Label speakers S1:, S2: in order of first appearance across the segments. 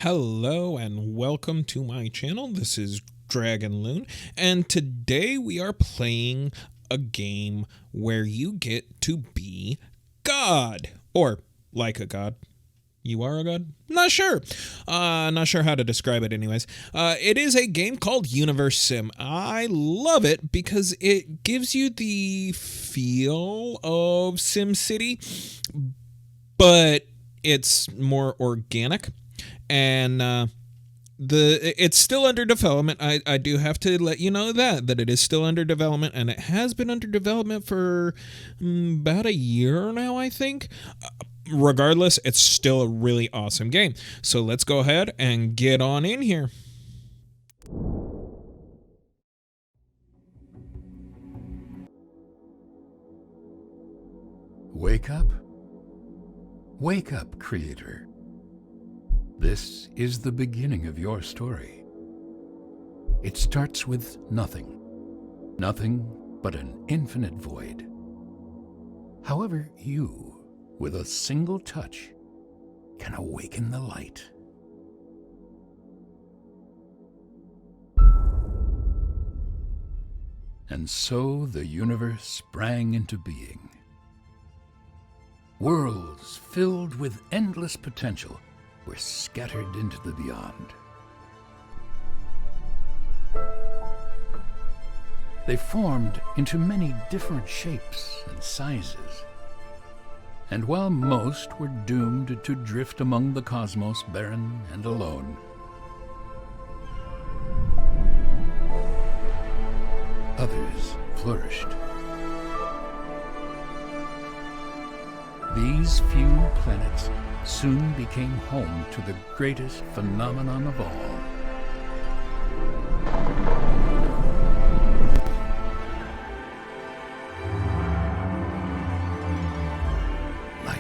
S1: Hello and welcome to my channel. This is DragonLoon, and today we are playing a game where you get to be God, or like a god. You are a god? Not sure. Not sure how to describe it anyways. It is a game called Universim. I love it because it gives you the feel of SimCity, but it's more organic. And it's still under development. I do have to let you know that it is still under development, and it has been under development for about a year now, I think. Regardless, it's still a really awesome game. So let's go ahead and get on in here.
S2: Wake up. Wake up, creator. This is the beginning of your story. It starts with nothing. Nothing but an infinite void. However, you, with a single touch, can awaken the light. And so the universe sprang into being. Worlds filled with endless potential were scattered into the beyond. They formed into many different shapes and sizes. And while most were doomed to drift among the cosmos barren and alone, others flourished. These few planets soon became home to the greatest phenomenon of all. Life.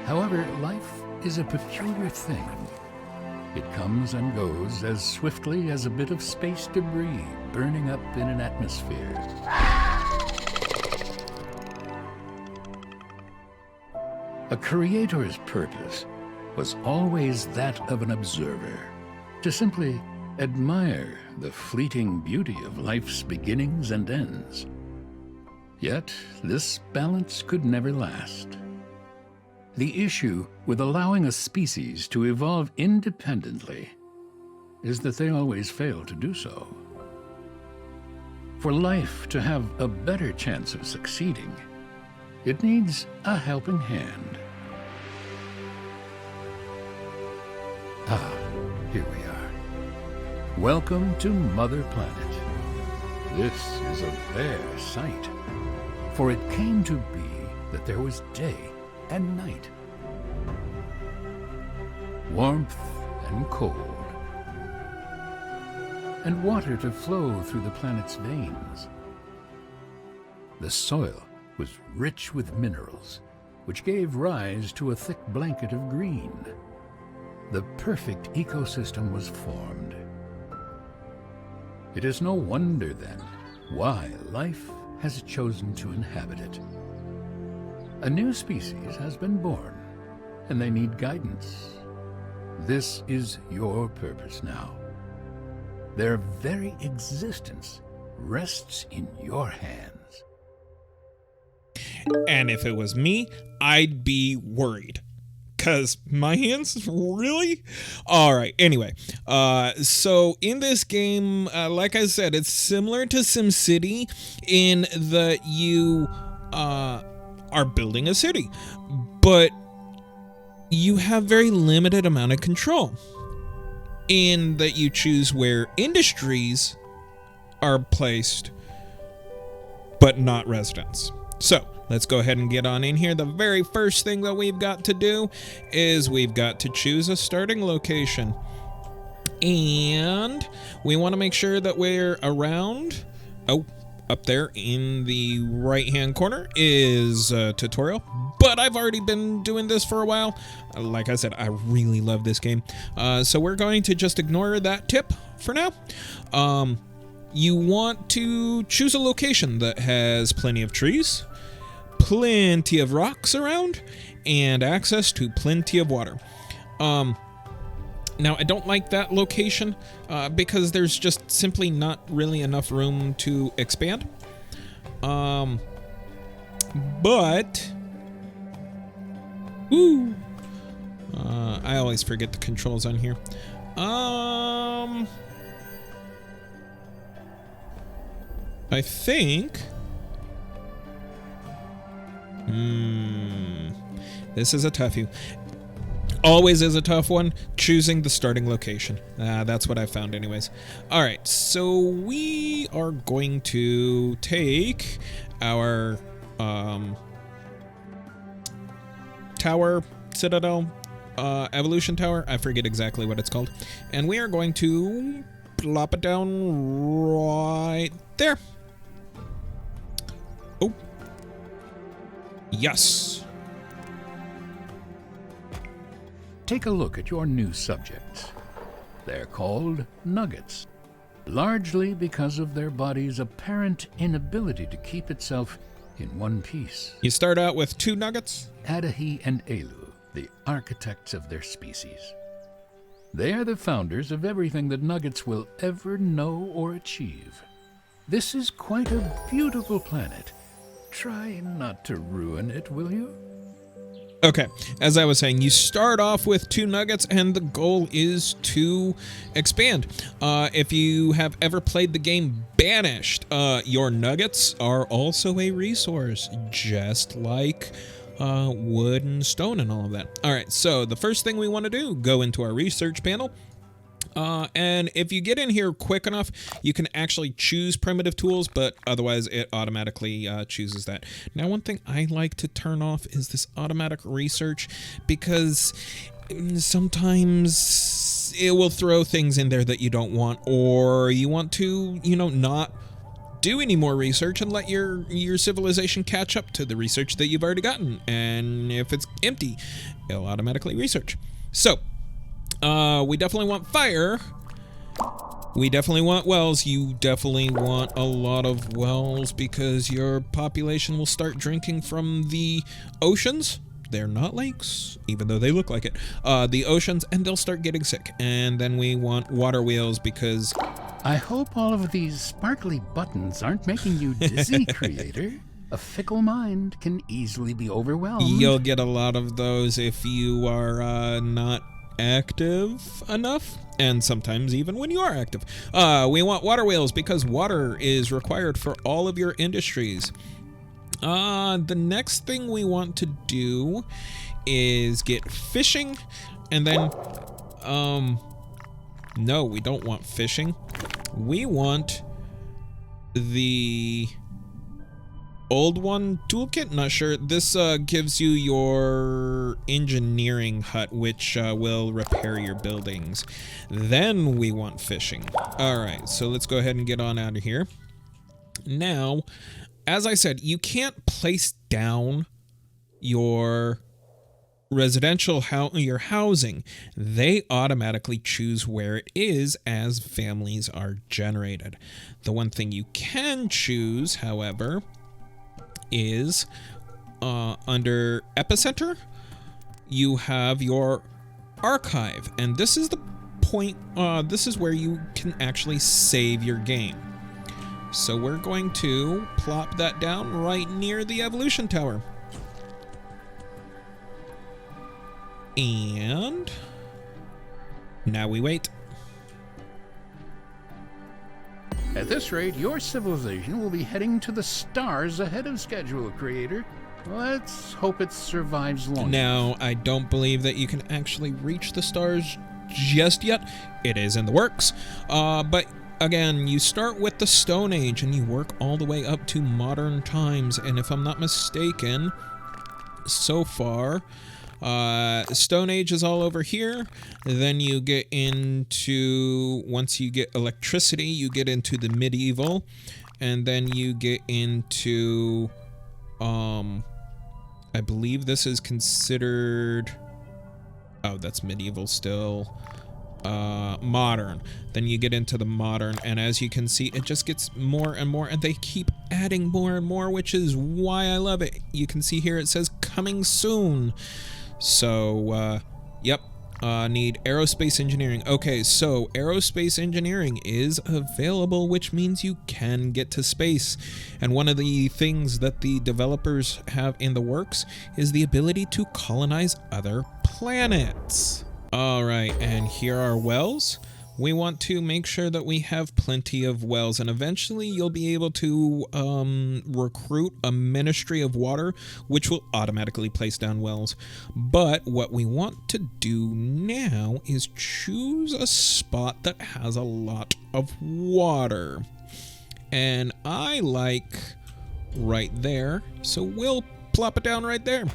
S2: However, life is a peculiar thing. It comes and goes as swiftly as a bit of space debris burning up in an atmosphere. A creator's purpose was always that of an observer, to simply admire the fleeting beauty of life's beginnings and ends. Yet, this balance could never last. The issue with allowing a species to evolve independently is that they always fail to do so. For life to have a better chance of succeeding, it needs a helping hand. Here we are. Welcome to Mother Planet. This is a rare sight, for it came to be that there was day and night, warmth and cold, and water to flow through the planet's veins. The soil was rich with minerals, which gave rise to a thick blanket of green. The perfect ecosystem was formed. It is no wonder, then, why life has chosen to inhabit it. A new species has been born, and they need guidance. This is your purpose now. Their very existence rests in your hands.
S1: And if it was me, I'd be worried. Because my hands? Really? Alright, anyway. So in this game, like I said, it's similar to SimCity in that you are building a city. But you have very limited amount of control. In that you choose where industries are placed, but not residents. So, let's go ahead and get on in here. The very first thing that we've got to do is we've got to choose a starting location. And we want to make sure that we're around... Oh, up there in the right-hand corner is a tutorial. But I've already been doing this for a while. Like I said, I really love this game. So we're going to just ignore that tip for now. You want to choose a location that has plenty of trees, plenty of rocks around, and access to plenty of water. Now, I don't like that location because there's just simply not really enough room to expand. But... Woo! I always forget the controls on here. I think... This is a toughie. Always is a tough one, choosing the starting location. That's what I found anyways. Alright, so we are going to take our tower, citadel, evolution tower, I forget exactly what it's called, and we are going to plop it down right there. Oh. Yes.
S2: Take a look at your new subjects. They're called nuggets, largely because of their body's apparent inability to keep itself in one piece.
S1: You start out with 2 nuggets?
S2: Adahi and Elu, the architects of their species. They are the founders of everything that nuggets will ever know or achieve. This is quite a beautiful planet. Try not to ruin it, will you?
S1: Okay, as I was saying, you start off with 2 nuggets, and the goal is to expand. If you have ever played the game Banished, your nuggets are also a resource, just like wood and stone and all of that. All right, so the first thing we want to do, go into our research panel. And if you get in here quick enough, you can actually choose primitive tools, but otherwise it automatically chooses that. Now, one thing I like to turn off is this automatic research, because sometimes it will throw things in there that you don't want, or you want to, not do any more research and let your civilization catch up to the research that you've already gotten. And if it's empty, it'll automatically research. So, we definitely want fire. We definitely want wells. You definitely want a lot of wells because your population will start drinking from the oceans. They're not lakes, even though they look like it. The oceans, and they'll start getting sick. And then we want water wheels because...
S2: I hope all of these sparkly buttons aren't making you dizzy, creator. A fickle mind can easily be overwhelmed.
S1: You'll get a lot of those if you are not active enough, and sometimes even when you are active. We want water wheels because water is required for all of your industries. The next thing we want to do is get fishing, and then no, we don't want fishing. We want the old one toolkit. Not sure. This gives you your engineering hut, which will repair your buildings. Then we want fishing. All right, so let's go ahead and get on out of here. Now, as I said, you can't place down your residential your housing. They automatically choose where it is as families are generated. The one thing you can choose, however, is under epicenter, you have your archive, and this is the point, this is where you can actually save your game. So we're going to plop that down right near the evolution tower. And now we wait.
S2: At this rate, your civilization will be heading to the stars ahead of schedule, creator. Let's hope it survives long.
S1: Now, I don't believe that you can actually reach the stars just yet. It is in the works. But again, you start with the Stone Age and you work all the way up to modern times. And if I'm not mistaken, so far, Stone Age is all over here. Then you get into, once you get electricity, you get into the medieval, and then you get into, I believe this is considered, oh, that's medieval still, modern. Then you get into the modern, and as you can see, it just gets more and more, and they keep adding more and more, which is why I love it. You can see here it says coming soon. So, yep, Need aerospace engineering. Okay, so aerospace engineering is available, which means you can get to space. And one of the things that the developers have in the works is the ability to colonize other planets. All right, and here are wells. We want to make sure that we have plenty of wells, and eventually you'll be able to recruit a Ministry of Water, which will automatically place down wells. But what we want to do now is choose a spot that has a lot of water. And I like right there, so we'll plop it down right there.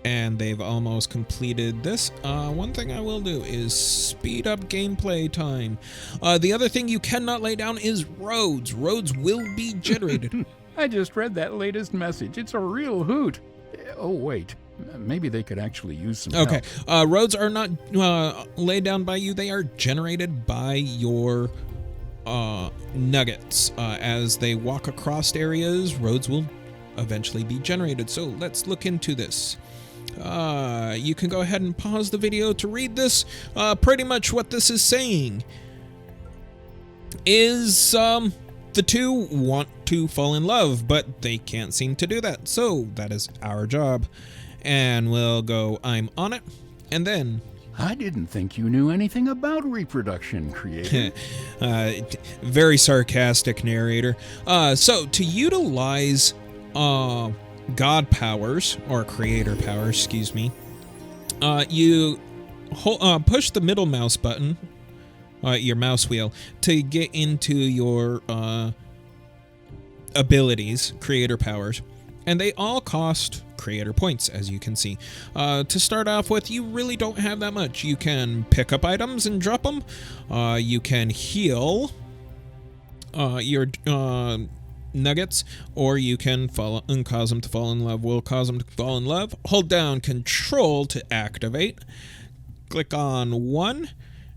S1: And they've almost completed this. One thing I will do is speed up gameplay time. The other thing you cannot lay down is roads. Roads will be generated.
S2: I just read that latest message. It's a real hoot. Oh, wait. Maybe they could actually use some help.
S1: Okay. Roads are not laid down by you. They are generated by your nuggets. As they walk across areas, roads will eventually be generated. So let's look into this. You can go ahead and pause the video to read this. Pretty much what this is saying is the two want to fall in love, but they can't seem to do that. So that is our job. And we'll go, I'm on it. And then...
S2: I didn't think you knew anything about reproduction, creator.
S1: Very sarcastic narrator. So to utilize... God powers, or creator powers, excuse me, you push the middle mouse button, your mouse wheel, to get into your abilities, creator powers, and they all cost creator points, as you can see. To start off with, you really don't have that much. You can pick up items and drop them. You can heal your nuggets, or you can follow and cause them to fall in love. We'll cause them to fall in love. Hold down Control to activate. Click on one,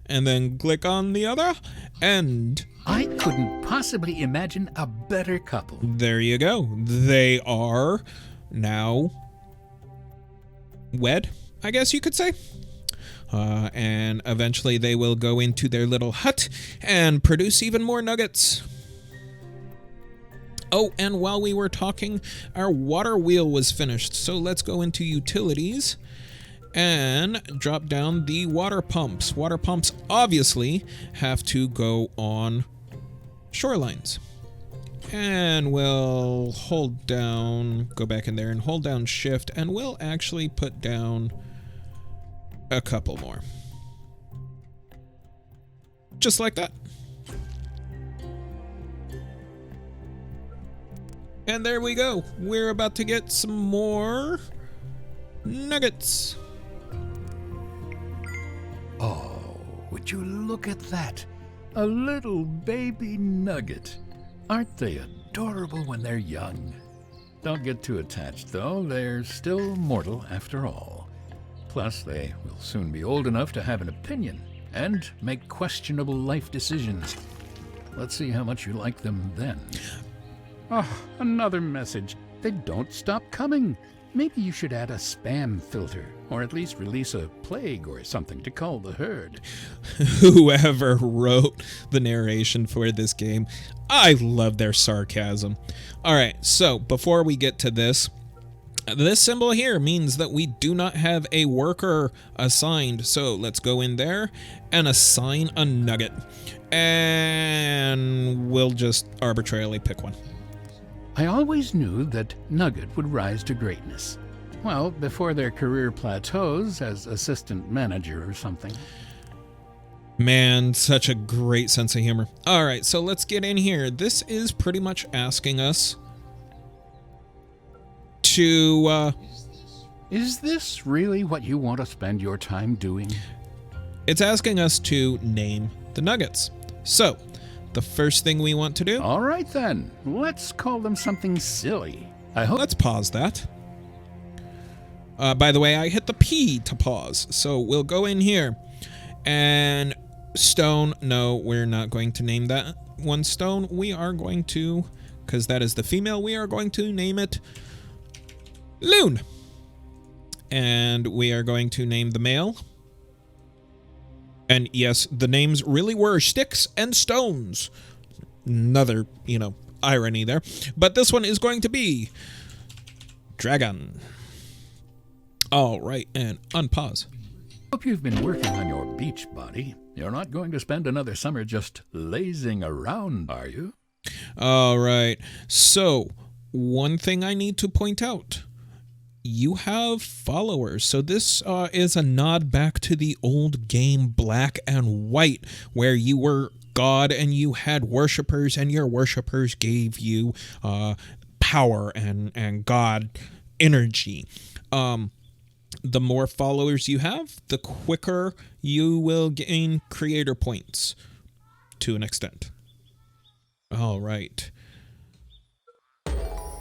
S1: and then click on the other, and
S2: I couldn't possibly imagine a better couple.
S1: There you go. They are now wed, I guess you could say. And eventually they will go into their little hut and produce even more nuggets. Oh, and while we were talking, our water wheel was finished. So let's go into utilities and drop down the water pumps. Water pumps obviously have to go on shorelines. And we'll hold down, go back in there and hold down shift, and we'll actually put down a couple more. Just like that. And there we go. We're about to get some more nuggets.
S2: Oh, would you look at that? A little baby nugget. Aren't they adorable when they're young? Don't get too attached, though. They're still mortal after all. Plus, they will soon be old enough to have an opinion and make questionable life decisions. Let's see how much you like them then. Oh, another message. They don't stop coming. Maybe you should add a spam filter, or at least release a plague or something to cull the herd.
S1: Whoever wrote the narration for this game, I love their sarcasm. All right, so before we get to this symbol here means that we do not have a worker assigned. So let's go in there and assign a nugget. And we'll just arbitrarily pick one.
S2: I always knew that Nugget would rise to greatness. Well, before their career plateaus as assistant manager or something.
S1: Man, such a great sense of humor. All right, so let's get in here. This is pretty much asking us to...
S2: Is this really what you want to spend your time doing?
S1: It's asking us to name the nuggets. So, the first thing we want to do...
S2: All right, then. Let's call them something silly.
S1: Let's pause that. By the way, I hit the P to pause. So we'll go in here. And stone. No, we're not going to name that one stone. We are going to, because that is the female, we are going to name it Loon. And we are going to name the male. And yes, the names really were Sticks and Stones. Another, irony there. But this one is going to be Dragon. All right, and unpause.
S2: Hope you've been working on your beach body. You're not going to spend another summer just lazing around, are you?
S1: All right. So, one thing I need to point out. You have followers. So this is a nod back to the old game Black and White, where you were God and you had worshippers, and your worshippers gave you power and God energy. The more followers you have, the quicker you will gain creator points to an extent. All right.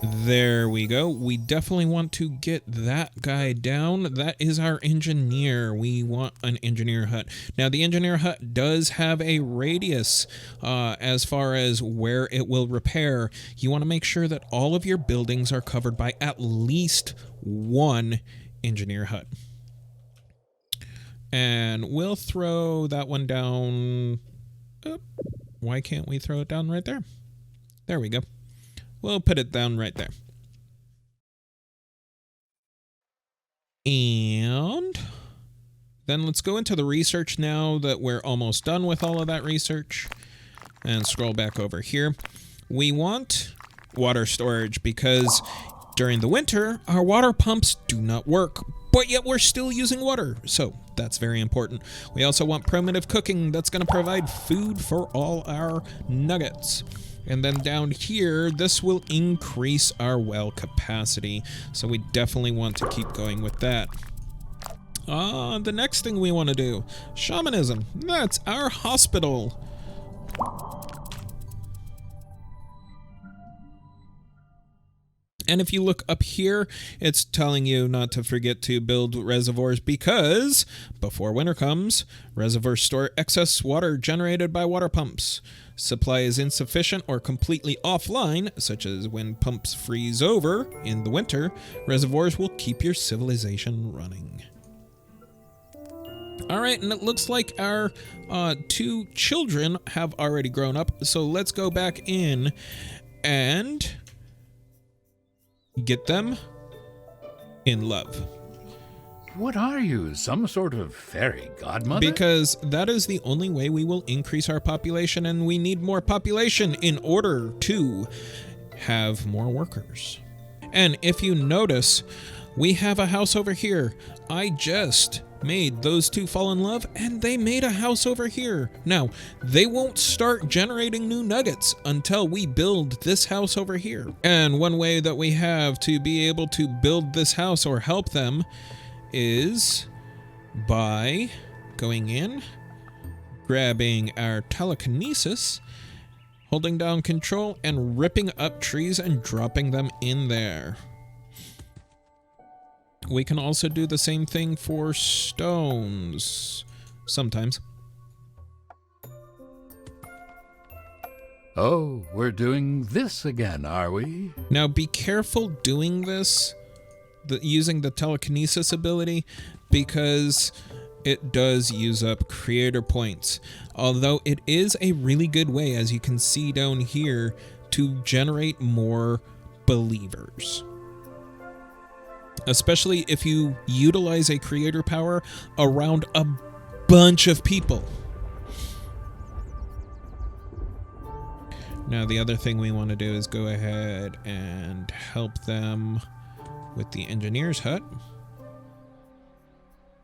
S1: There we go. We definitely want to get that guy down. That is our engineer. We want an engineer hut. Now, the engineer hut does have a radius as far as where it will repair. You want to make sure that all of your buildings are covered by at least one engineer hut. And we'll throw that one down. Why can't we throw it down right there? There we go. We'll put it down right there. And then let's go into the research now that we're almost done with all of that research. And scroll back over here. We want water storage because during the winter, our water pumps do not work, but yet we're still using water. So that's very important. We also want primitive cooking that's going to provide food for all our nuggets. And then down here, this will increase our well capacity. So we definitely want to keep going with that. The next thing we want to do, shamanism. That's our hospital. And if you look up here, it's telling you not to forget to build reservoirs because before winter comes, reservoirs store excess water generated by water pumps. Supply is insufficient or completely offline, such as when pumps freeze over in the winter, reservoirs will keep your civilization running. All right, and it looks like our 2 children have already grown up, so let's go back in and get them in love.
S2: What are you, some sort of fairy godmother?
S1: Because that is the only way we will increase our population, and we need more population in order to have more workers. And if you notice, we have a house over here. I just made those 2 fall in love, and they made a house over here. Now, they won't start generating new nuggets until we build this house over here. And one way that we have to be able to build this house or help them is by going in, grabbing our telekinesis, holding down control, and ripping up trees and dropping them in there. We can also do the same thing for stones, sometimes.
S2: Oh, we're doing this again, are we?
S1: Now be careful doing this, using the telekinesis ability, because it does use up creator points. Although it is a really good way, as you can see down here, to generate more believers. Especially if you utilize a creator power around a bunch of people. Now the other thing we want to do is go ahead and help them with the engineer's hut.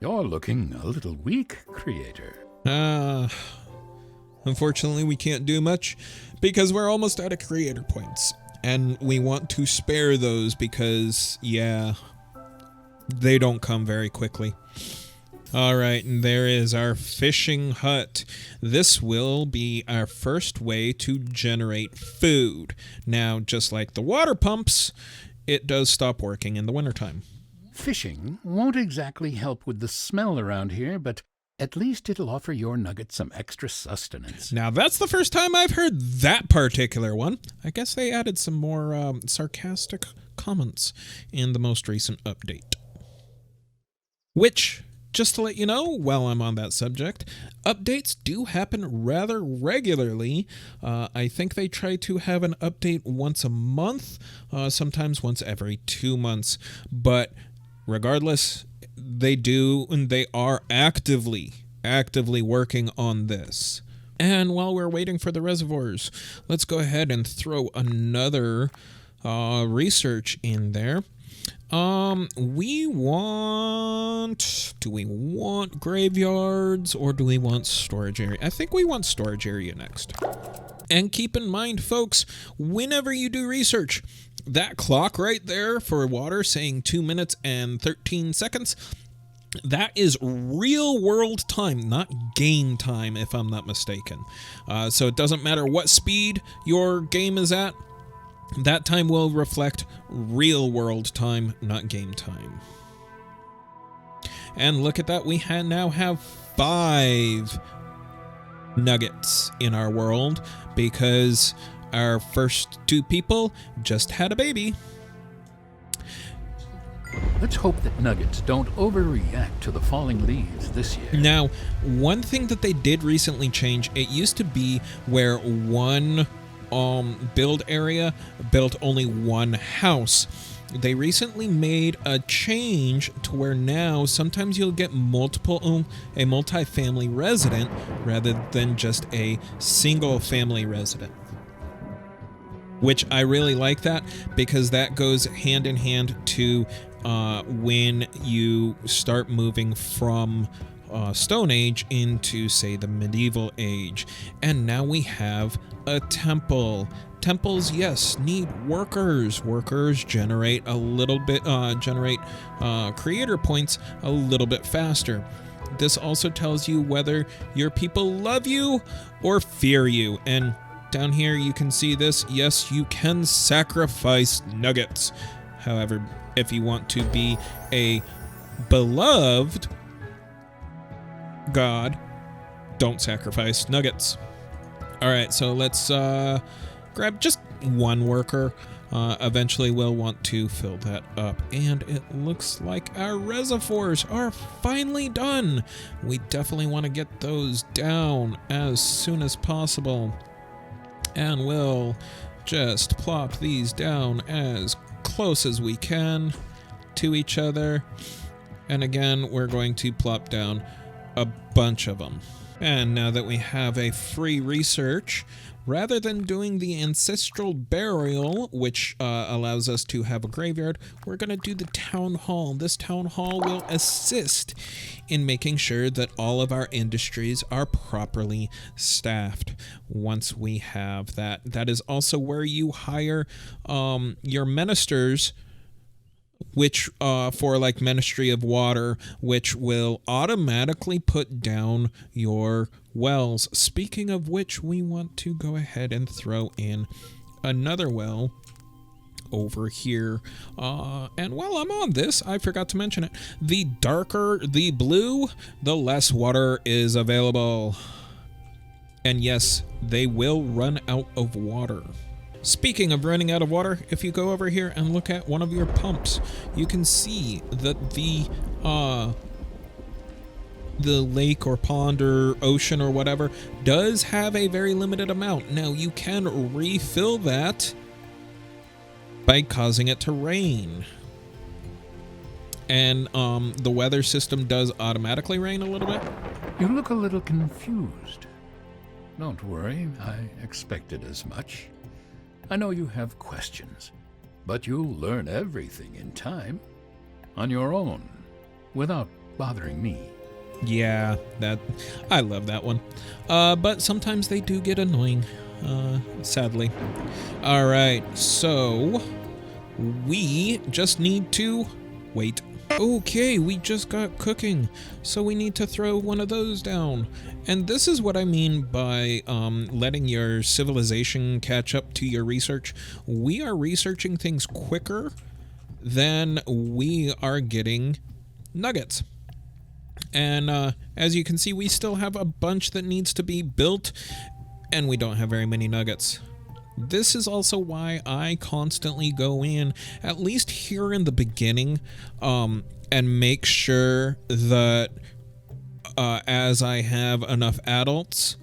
S2: You're looking a little weak, creator.
S1: Unfortunately we can't do much because we're almost out of creator points. And we want to spare those because, yeah, they don't come very quickly. All right, and there is our fishing hut. This will be our first way to generate food. Now, just like the water pumps, it does stop working in the wintertime.
S2: Fishing won't exactly help with the smell around here, but at least it'll offer your nugget some extra sustenance.
S1: Now, that's the first time I've heard that particular one. I guess they added some more sarcastic comments in the most recent update. Which, just to let you know, while I'm on that subject, updates do happen rather regularly. I think they try to have an update once a month, sometimes once every 2 months. But regardless, they do, and they are actively working on this. And while we're waiting for the reservoirs, let's go ahead and throw another research in there. Do we want graveyards or do we want storage area? I think we want storage area next. And keep in mind, folks, whenever you do research, that clock right there for water saying 2 minutes and 13 seconds, that is real world time, not game time, if I'm not mistaken. So it doesn't matter what speed your game is at, that time will reflect real world time, not game time. And look at that, we now have 5 nuggets in our world because our first 2 people just had a baby.
S2: Let's hope that nuggets don't overreact to the falling leaves this year.
S1: Now, one thing that they did recently change, it used to be where one build area built only one house. They recently made a change to where now sometimes you'll get a multi-family resident rather than just a single family resident. Which I really like that, because that goes hand in hand to when you start moving from Stone Age into, say, the medieval age. And now we have a temple. Temples, yes, need workers. Workers generate a little bit, creator points a little bit faster. This also tells you whether your people love you or fear you. And down here you can see this. Yes, you can sacrifice nuggets. However, if you want to be a beloved god, don't sacrifice nuggets. All right, so let's grab just one worker. Eventually we'll want to fill that up, and it looks like our reservoirs are finally done. We definitely want to get those down as soon as possible, and we'll just plop these down as close as we can to each other. And again, we're going to plop down a bunch of them. And now that we have a free research, rather than doing the ancestral burial, which allows us to have a graveyard, we're going to do the town hall. This town hall will assist in making sure that all of our industries are properly staffed. Once we have that, that is also where you hire your ministers, which for like Ministry of Water, which will automatically put down your wells. Speaking of which, we want to go ahead and throw in another well over here. And while I'm on this, I forgot to mention it. The darker the blue, the less water is available. And yes, they will run out of water. Speaking of running out of water, if you go over here and look at one of your pumps, you can see that the lake or pond or ocean or whatever does have a very limited amount. Now, you can refill that by causing it to rain. And the weather system does automatically rain a little bit.
S2: You look a little confused. Don't worry, I expected as much. I know you have questions, but you'll learn everything in time, on your own, without bothering me.
S1: Yeah, I love that one. But sometimes they do get annoying, sadly. All right, so we just need to wait. Okay, we just got cooking, so we need to throw one of those down. And this is what I mean by letting your civilization catch up to your research. We are researching things quicker than we are getting nuggets. And as you can see, we still have a bunch that needs to be built, and we don't have very many nuggets. This is also why I constantly go in, at least here in the beginning, and make sure that as I have enough adult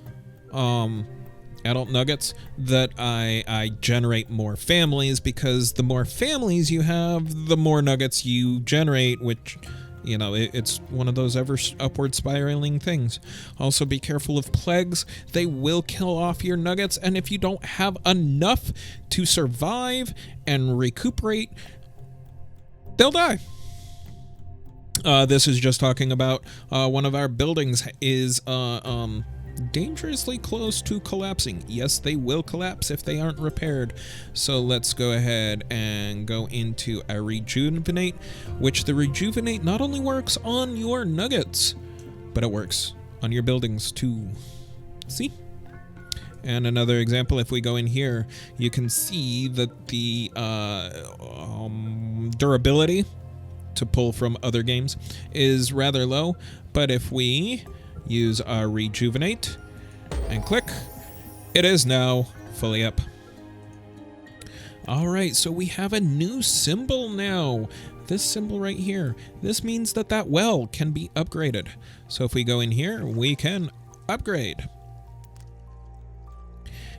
S1: nuggets, that I generate more families, because the more families you have, the more nuggets you generate, which, you know, it's one of those ever upward spiraling things. Also, be careful of plagues. They will kill off your nuggets, and if you don't have enough to survive and recuperate, they'll die. This is just talking about one of our buildings is dangerously close to collapsing. Yes, they will collapse if they aren't repaired. So let's go ahead and go into a rejuvenate, which the rejuvenate not only works on your nuggets, but it works on your buildings too. See? And another example, if we go in here, you can see that the durability to pull from other games is rather low, but if we use our rejuvenate and click, it is now fully up. All right, so we have a new symbol now. This symbol right here, this means that that well can be upgraded. So if we go in here, we can upgrade.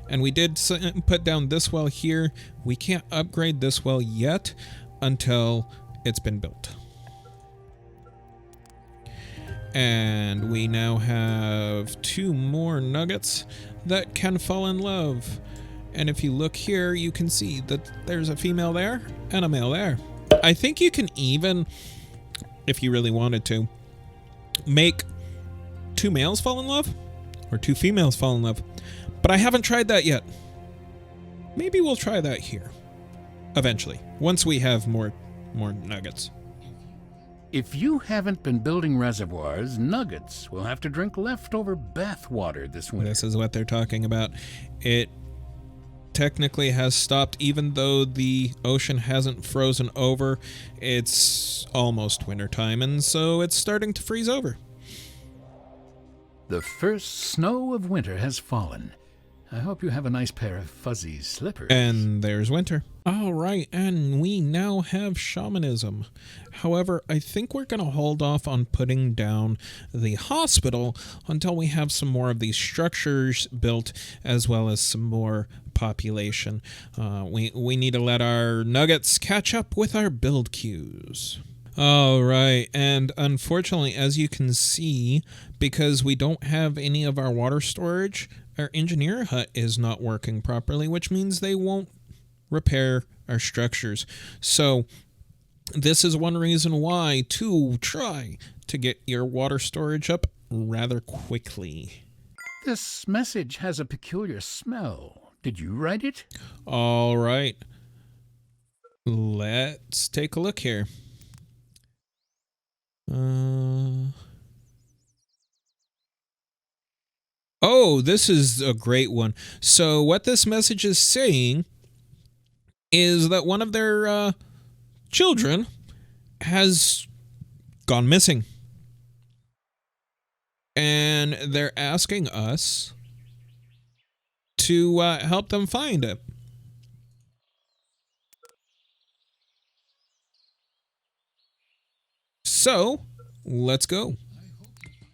S1: And we did put down this well here. We can't upgrade this well yet until it's been built. And we now have 2 more nuggets that can fall in love. And if you look here, you can see that there's a female there and a male there. I think you can even, if you really wanted to, make 2 males fall in love or 2 females fall in love. But I haven't tried that yet. Maybe we'll try that here eventually, once we have more nuggets.
S2: If you haven't been building reservoirs, nuggets will have to drink leftover bath water this winter.
S1: This is what they're talking about. It technically has stopped, even though the ocean hasn't frozen over. It's almost wintertime, and so it's starting to freeze over.
S2: The first snow of winter has fallen. I hope you have a nice pair of fuzzy slippers.
S1: And there's winter. All right, and we now have shamanism. However, I think we're going to hold off on putting down the hospital until we have some more of these structures built, as well as some more population. We need to let our nuggets catch up with our build queues. All right, and unfortunately, as you can see, because we don't have any of our water storage, our engineer hut is not working properly, which means they won't repair our structures. So this is one reason why to try to get your water storage up rather quickly.
S2: This message has a peculiar smell. Did you write it?
S1: All right. Let's take a look here. Oh, this is a great one. So what this message is saying is that one of their children has gone missing. And they're asking us to help them find it. So, let's go.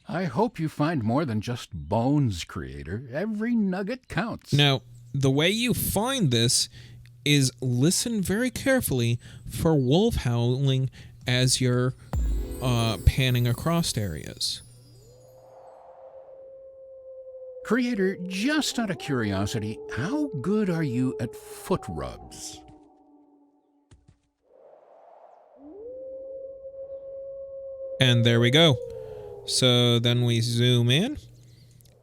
S2: I hope you find more than just bones, creator. Every nugget counts.
S1: Now, the way you find this is listen very carefully for wolf howling as you're panning across areas.
S2: Creator, just out of curiosity, how good are you at foot rubs?
S1: And there we go. So then we zoom in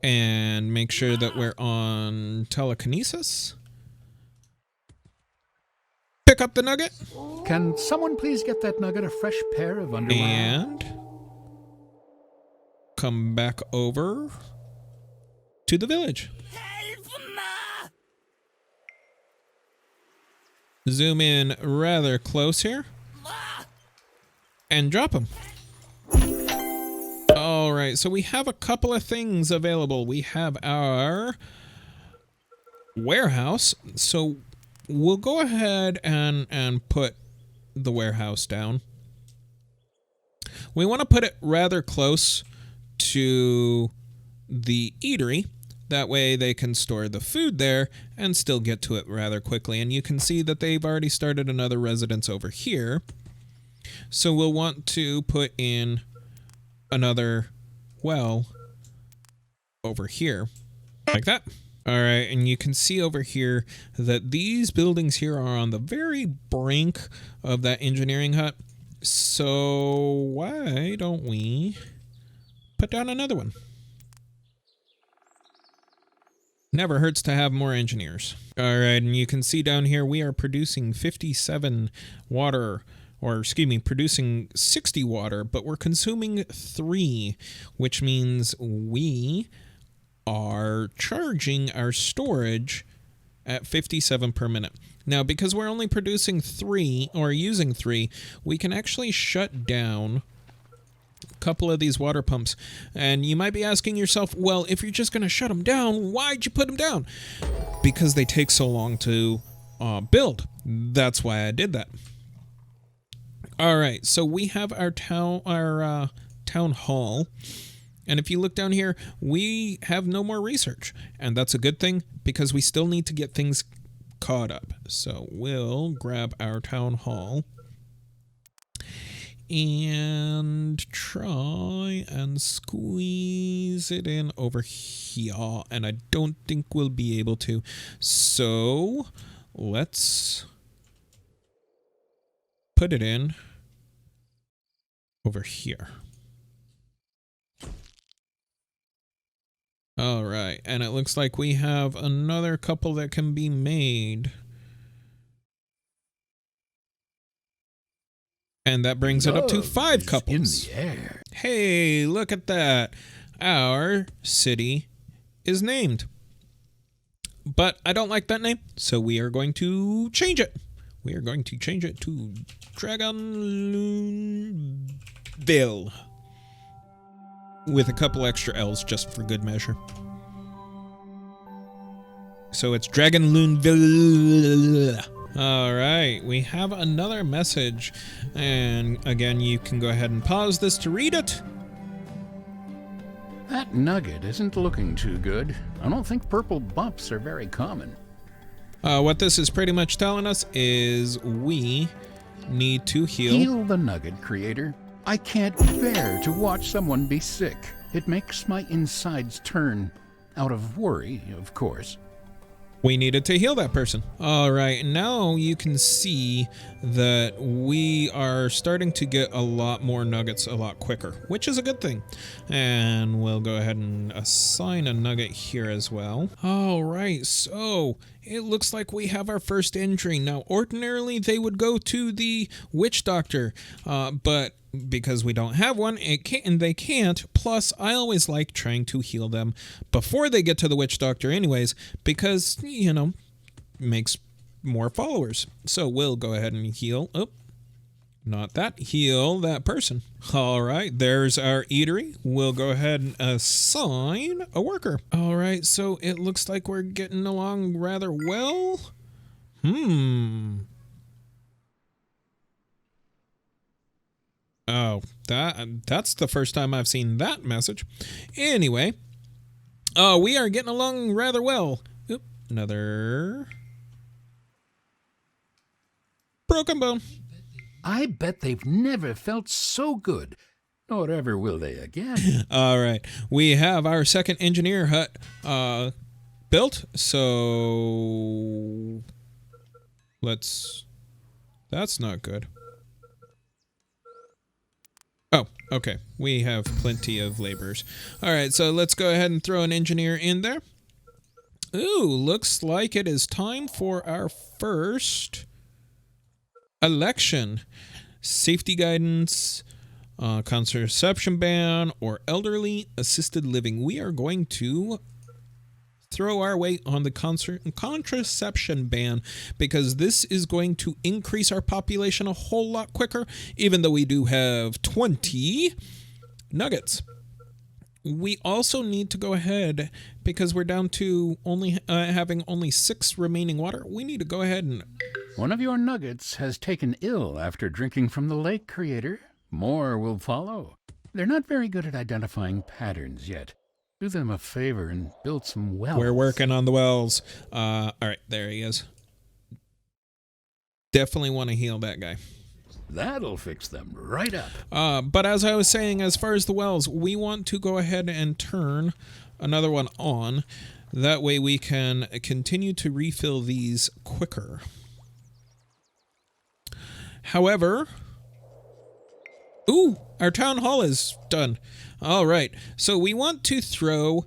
S1: and make sure that we're on telekinesis. Pick up the nugget.
S2: Can someone please get that nugget a fresh pair of underwear?
S1: And come back over to the village. Zoom in rather close here. And drop them. All right, so we have a couple of things available. We have our warehouse. So we'll go ahead and put the warehouse down. We want to put it rather close to the eatery. That way they can store the food there and still get to it rather quickly. And you can see that they've already started another residence over here. So we'll want to put in another well over here, like that. All right, and you can see over here that these buildings here are on the very brink of that engineering hut. So why don't we put down another one? Never hurts to have more engineers. All right, and you can see down here we are producing 57 water, or excuse me, producing 60 water, but we're consuming 3, which means we are charging our storage at 57 per minute. Now, because we're only producing 3, or using 3, we can actually shut down a couple of these water pumps. And you might be asking yourself, well, if you're just going to shut them down, why'd you put them down? Because they take so long to build. That's why I did that. All right, so we have our town hall. And if you look down here, we have no more research. And that's a good thing because we still need to get things caught up. So we'll grab our town hall and try and squeeze it in over here. And I don't think we'll be able to. So let's put it in over here. All right, and it looks like we have another couple that can be made. And that brings it up to 5 couples.
S2: In the air.
S1: Hey, look at that. Our city is named. But I don't like that name, so we are going to change it. We are going to change it to DragonLoonville. With a couple extra L's just for good measure. So it's DragonLoonville. All right, we have another message. And again, you can go ahead and pause this to read it.
S2: That nugget isn't looking too good. I don't think purple bumps are very common.
S1: What this is pretty much telling us is we need to heal.
S2: Heal the nugget, creator. I can't bear to watch someone be sick. It makes my insides turn, out of worry, of course.
S1: We needed to heal that person. All right, now you can see that we are starting to get a lot more nuggets a lot quicker, which is a good thing. And we'll go ahead and assign a nugget here as well. All right, so it looks like we have our first injury. Now, ordinarily they would go to the witch doctor, but because we don't have one, they can't. Plus, I always like trying to heal them before they get to the witch doctor anyways, because, you know, makes more followers. So we'll go ahead and heal. Oh, not that. Heal that person. All right, there's our eatery. We'll go ahead and assign a worker. All right, so it looks like we're getting along rather well. Oh, that's the first time I've seen that message. Anyway, we are getting along rather well. Oop, another broken bone.
S2: I bet they've never felt so good, nor ever will they again.
S1: All right, we have our second engineer hut built. So that's not good. Oh, okay. We have plenty of laborers. All right, so let's go ahead and throw an engineer in there. Ooh, looks like it is time for our first election. Safety guidance, contraception ban, or elderly assisted living. We are going to throw our weight on the contraception ban because this is going to increase our population a whole lot quicker, even though we do have 20 nuggets. We also need to go ahead, because we're down to only having only 6 remaining water. We need to go ahead and...
S2: One of your nuggets has taken ill after drinking from the lake, creator. More will follow. They're not very good at identifying patterns yet. Do them a favor and build some wells.
S1: We're working on the wells. All right, there he is. Definitely want to heal that guy.
S2: That'll fix them right up.
S1: But as I was saying, as far as the wells, we want to go ahead and turn another one on. That way we can continue to refill these quicker. However, ooh, our town hall is done. All right, so we want to throw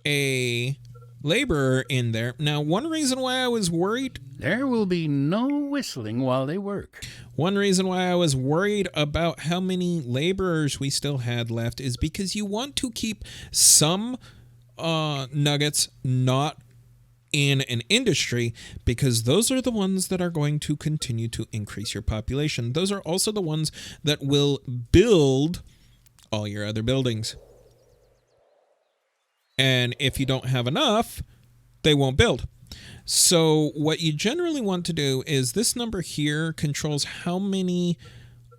S1: a laborer in there. Now, one reason why I was worried...
S2: There will be no whistling while they work.
S1: One reason why I was worried about how many laborers we still had left is because you want to keep some nuggets not in an industry, because those are the ones that are going to continue to increase your population. Those are also the ones that will build all your other buildings. And if you don't have enough, they won't build. So what you generally want to do is this number here controls how many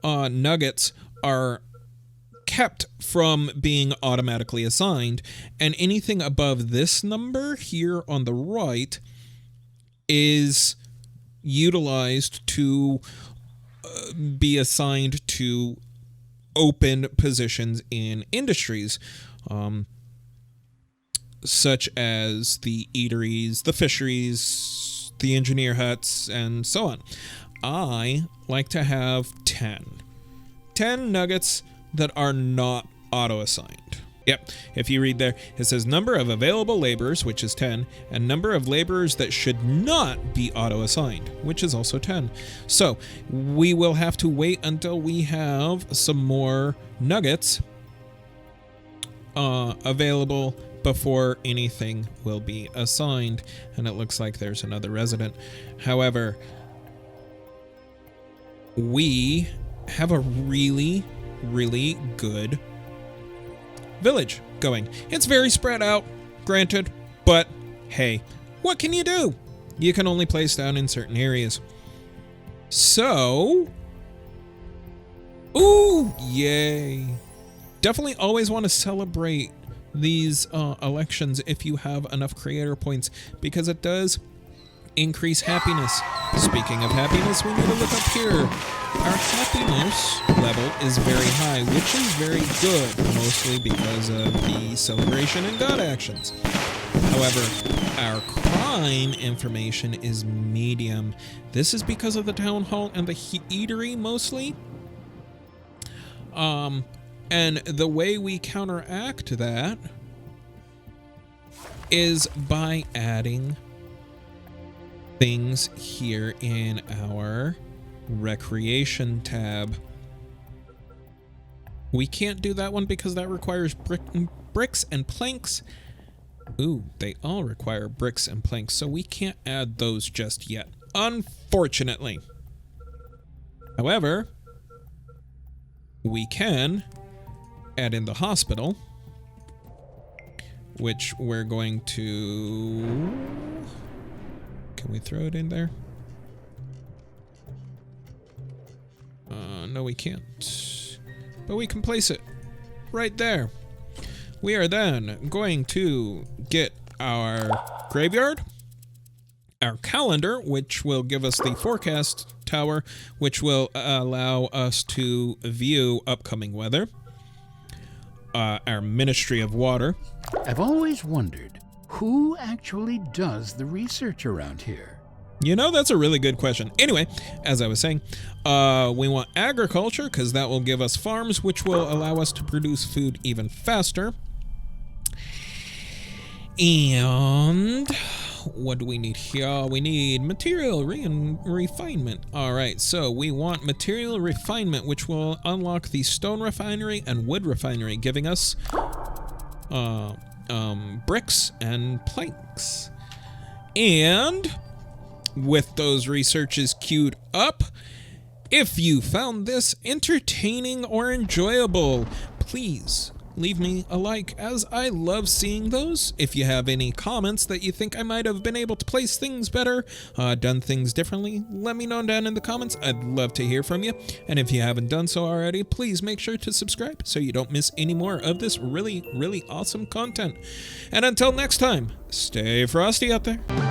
S1: nuggets are kept from being automatically assigned, and anything above this number here on the right is utilized to be assigned to open positions in industries, such as the eateries, the fisheries, the engineer huts, and so on. I like to have 10 nuggets that are not auto-assigned. Yep, if you read there, it says number of available laborers, which is 10, and number of laborers that should not be auto-assigned, which is also 10. So we will have to wait until we have some more nuggets available before anything will be assigned. And it looks like there's another resident. However, we have a really good village going. It's very spread out, granted, but hey, what can you do? You can only place down in certain areas. So, ooh, yay. Definitely always want to celebrate these elections if you have enough creator points, because it does increase happiness. Speaking of happiness, we need to look up here. Our happiness level is very high, which is very good, mostly because of the celebration and god actions. However, our crime information is medium. This is because of the town hall and the eatery mostly. And the way we counteract that is by adding things here in our recreation tab. We can't do that one because that requires bricks and planks. Ooh, they all require bricks and planks, so we can't add those just yet, unfortunately. However, we can add in the hospital, which we're going to... Can we throw it in there? No, we can't. But we can place it right there. We are then going to get our graveyard, our calendar, which will give us the forecast tower, which will allow us to view upcoming weather, our Ministry of Water.
S2: I've always wondered, who actually does the research around here?
S1: You know, that's a really good question. Anyway, as I was saying, we want agriculture because that will give us farms, which will allow us to produce food even faster. And what do we need here? We need material refinement. All right, so we want material refinement, which will unlock the stone refinery and wood refinery, giving us bricks and planks. And with those researches queued up, if you found this entertaining or enjoyable, please leave me a like, as I love seeing those. If you have any comments that you think I might have been able to place things better, done things differently, let me know down in the comments. I'd love to hear from you. And if you haven't done so already, please make sure to subscribe so you don't miss any more of this really, really awesome content. And until next time, stay frosty out there.